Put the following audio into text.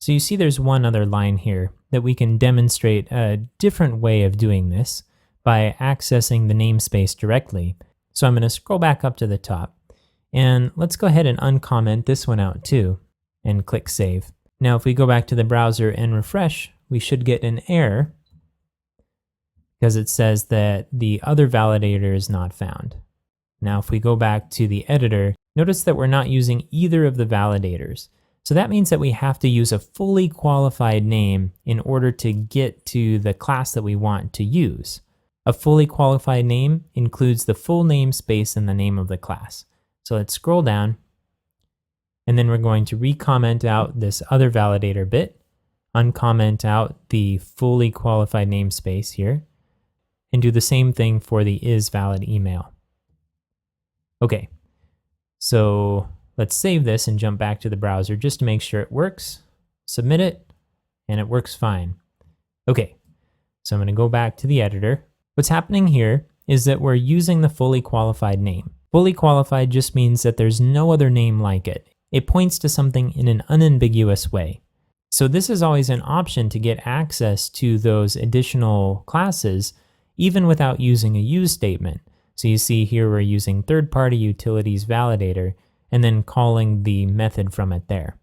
So you see there's one other line here that we can demonstrate a different way of doing this by accessing the namespace directly. So I'm going to scroll back up to the top, and let's go ahead and uncomment this one out too, and click Save. Now if we go back to the browser and refresh, we should get an error because it says that the other validator is not found. Now if we go back to the editor, notice that we're not using either of the validators. So that means that we have to use a fully qualified name in order to get to the class that we want to use. A fully qualified name includes the full namespace and the name of the class. So let's scroll down, and then we're going to recomment out this other validator bit, uncomment out the fully qualified namespace here, and do the same thing for the isValidEmail. Okay, so let's save this and jump back to the browser just to make sure it works. Submit it, and it works fine. Okay, so I'm going to go back to the editor. What's happening here is that we're using the fully qualified name. Fully qualified just means that there's no other name like it. It points to something in an unambiguous way. So this is always an option to get access to those additional classes, even without using a use statement. So you see here we're using third-party utilities validator and then calling the method from it there.